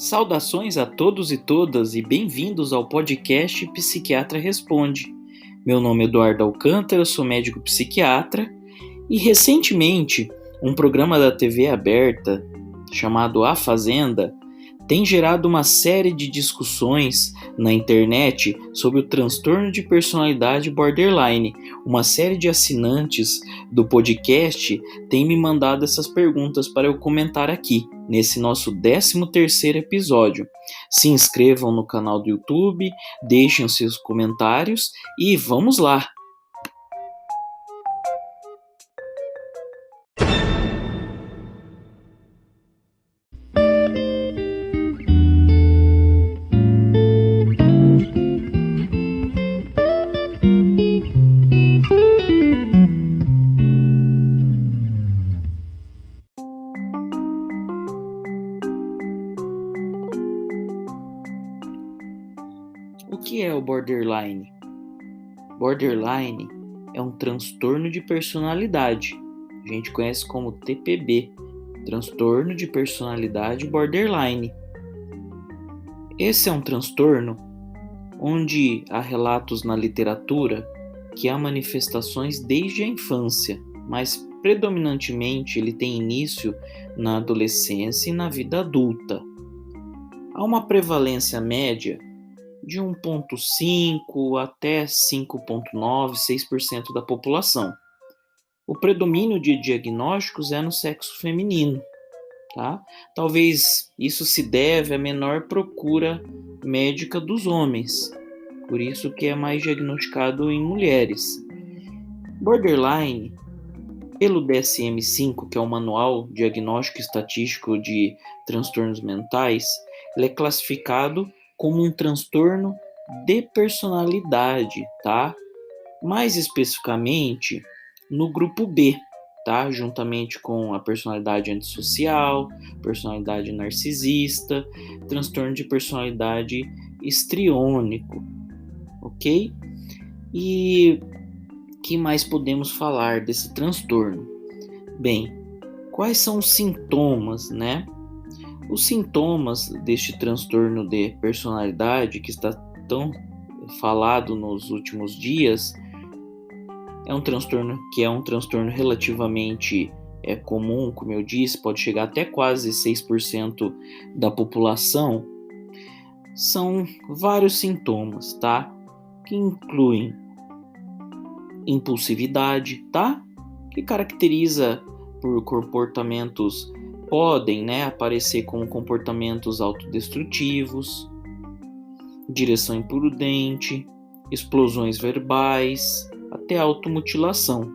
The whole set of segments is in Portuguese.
Saudações a todos e todas e bem-vindos ao podcast Psiquiatra Responde. Meu nome é Eduardo Alcântara, sou médico psiquiatra e recentemente um programa da TV aberta chamado A Fazenda tem gerado uma série de discussões na internet sobre o transtorno de personalidade borderline. Uma série de assinantes do podcast tem me mandado essas perguntas para eu comentar aqui, nesse nosso 13º episódio. Se inscrevam no canal do YouTube, deixem os seus comentários e vamos lá! O que é o borderline? Borderline é um transtorno de personalidade. A gente conhece como TPB, transtorno de personalidade borderline. Esse é um transtorno onde há relatos na literatura que há manifestações desde a infância, mas predominantemente ele tem início na adolescência e na vida adulta. Há uma prevalência média de 1,5% até 5,9%, 6% da população. O predomínio de diagnósticos é no sexo feminino, tá? Talvez isso se deve à menor procura médica dos homens, por isso que é mais diagnosticado em mulheres. Borderline, pelo DSM-5, que é o Manual Diagnóstico Estatístico de Transtornos Mentais, ele é classificado como um transtorno de personalidade, tá? Mais especificamente no grupo B, tá? Juntamente com a personalidade antissocial, personalidade narcisista, transtorno de personalidade histriônico, ok? E que mais podemos falar desse transtorno? Bem, quais são os sintomas, né? Os sintomas deste transtorno de personalidade que está tão falado nos últimos dias é um transtorno relativamente comum, como eu disse, pode chegar até quase 6% da população. São vários sintomas, tá? Que incluem impulsividade, tá? Que caracteriza por comportamentos podem, aparecer como comportamentos autodestrutivos, direção imprudente, explosões verbais, até automutilação.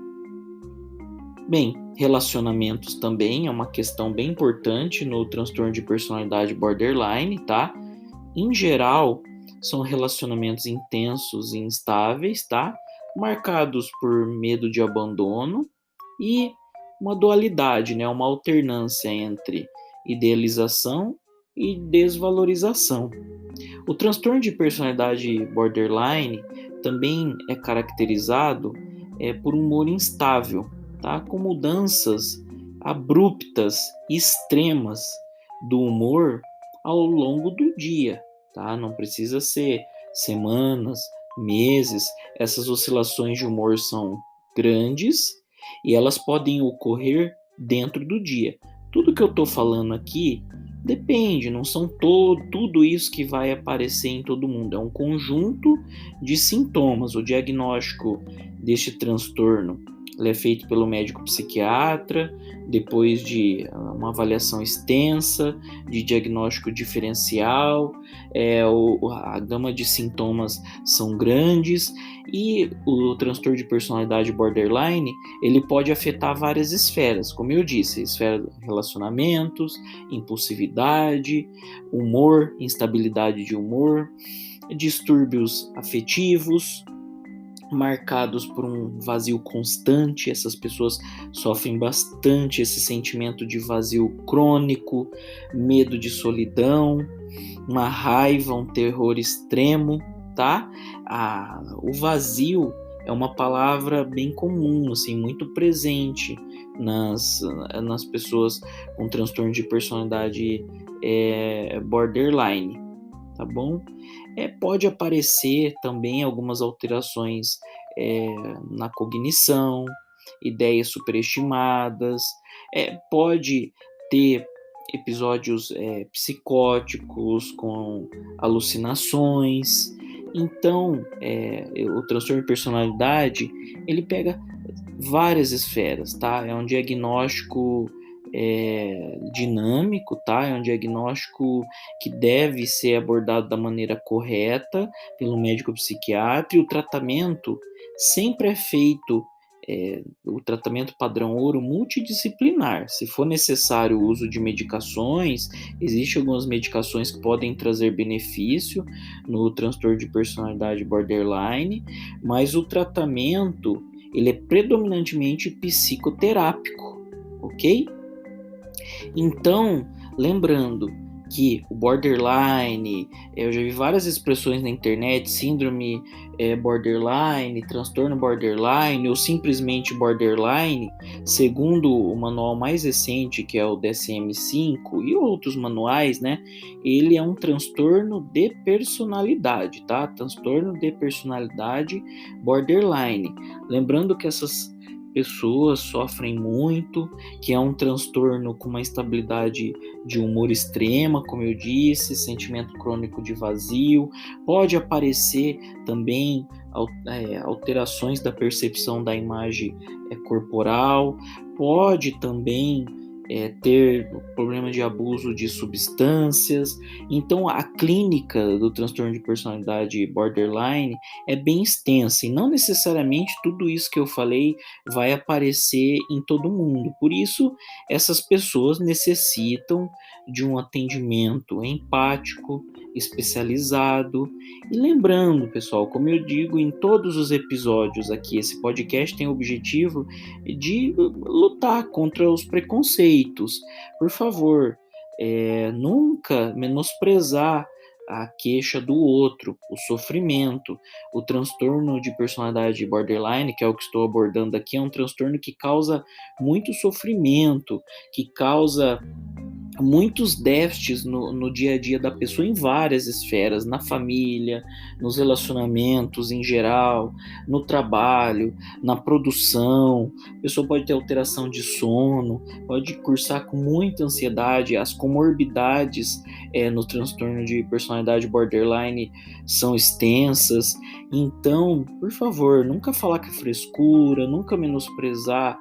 Bem, relacionamentos também é uma questão bem importante no transtorno de personalidade borderline, tá? Em geral, são relacionamentos intensos e instáveis, tá? Marcados por medo de abandono e uma dualidade, uma alternância entre idealização e desvalorização. O transtorno de personalidade borderline também é caracterizado por um humor instável, tá? Com mudanças abruptas e extremas do humor ao longo do dia, tá? Não precisa ser semanas, meses. Essas oscilações de humor são grandes e elas podem ocorrer dentro do dia. Tudo que eu estou falando aqui depende, não são tudo isso que vai aparecer em todo mundo. É um conjunto de sintomas. O diagnóstico deste transtorno ele é feito pelo médico psiquiatra, depois de uma avaliação extensa, de diagnóstico diferencial, a gama de sintomas são grandes e o transtorno de personalidade borderline ele pode afetar várias esferas, como eu disse, esfera de relacionamentos, impulsividade, humor, instabilidade de humor, distúrbios afetivos, marcados por um vazio constante. Essas pessoas sofrem bastante esse sentimento de vazio crônico, medo de solidão, uma raiva, um terror extremo, tá? O vazio é uma palavra bem comum, assim, muito presente nas pessoas com transtorno de personalidade borderline, tá bom? Pode aparecer também algumas alterações na cognição, ideias superestimadas, pode ter episódios psicóticos com alucinações. Então, o transtorno de personalidade, ele pega várias esferas, tá? É um diagnóstico dinâmico, tá? É um diagnóstico que deve ser abordado da maneira correta pelo médico psiquiatra, e o tratamento sempre é feito, o tratamento padrão ouro multidisciplinar. Se for necessário o uso de medicações, existem algumas medicações que podem trazer benefício no transtorno de personalidade borderline, mas o tratamento ele é predominantemente psicoterápico, ok? Então, lembrando que o borderline, eu já vi várias expressões na internet, síndrome borderline, transtorno borderline ou simplesmente borderline, segundo o manual mais recente, que é o DSM-5 e outros manuais, né? Ele é um transtorno de personalidade, tá? Transtorno de personalidade borderline. Lembrando que essas pessoas sofrem muito, que é um transtorno com uma instabilidade de humor extrema, como eu disse, sentimento crônico de vazio, pode aparecer também alterações da percepção da imagem corporal, pode também ter problema de abuso de substâncias. Então, a clínica do transtorno de personalidade borderline é bem extensa e não necessariamente tudo isso que eu falei vai aparecer em todo mundo. Por isso, essas pessoas necessitam de um atendimento empático, especializado. E lembrando, pessoal, como eu digo em todos os episódios aqui, esse podcast tem o objetivo de lutar contra os preconceitos. Por favor, nunca menosprezar a queixa do outro, o sofrimento. O transtorno de personalidade borderline, que é o que estou abordando aqui, é um transtorno que causa muito sofrimento, que causa muitos déficits no dia a dia da pessoa em várias esferas, na família, nos relacionamentos em geral, no trabalho, na produção. A pessoa pode ter alteração de sono, pode cursar com muita ansiedade. As comorbidades no transtorno de personalidade borderline são extensas. Então, por favor, nunca falar que é frescura, nunca menosprezar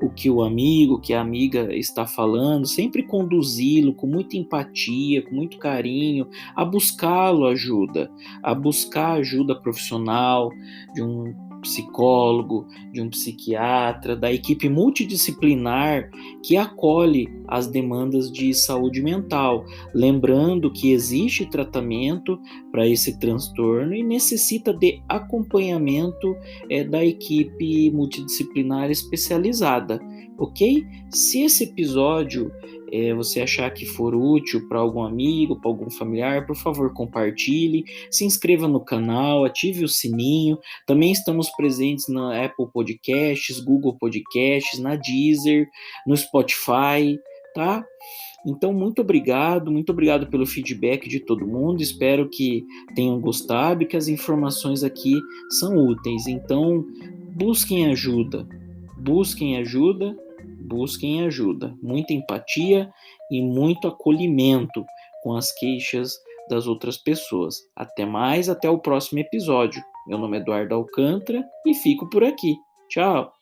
o que o amigo, que a amiga está falando, sempre conduzi-lo com muita empatia, com muito carinho, a buscá-lo ajuda, a buscar ajuda profissional de um psicólogo, de um psiquiatra, da equipe multidisciplinar que acolhe as demandas de saúde mental, lembrando que existe tratamento para esse transtorno e necessita de acompanhamento da equipe multidisciplinar especializada, ok? Se esse episódio você achar que for útil para algum amigo, para algum familiar, por favor, compartilhe, se inscreva no canal, ative o sininho. Também estamos presentes na Apple Podcasts, Google Podcasts, na Deezer, no Spotify, tá? Então, muito obrigado pelo feedback de todo mundo. Espero que tenham gostado e que as informações aqui são úteis. Então, busquem ajuda, busquem ajuda, busquem ajuda. Muita empatia e muito acolhimento com as queixas das outras pessoas. Até mais, até o próximo episódio. Meu nome é Eduardo Alcântara e fico por aqui. Tchau!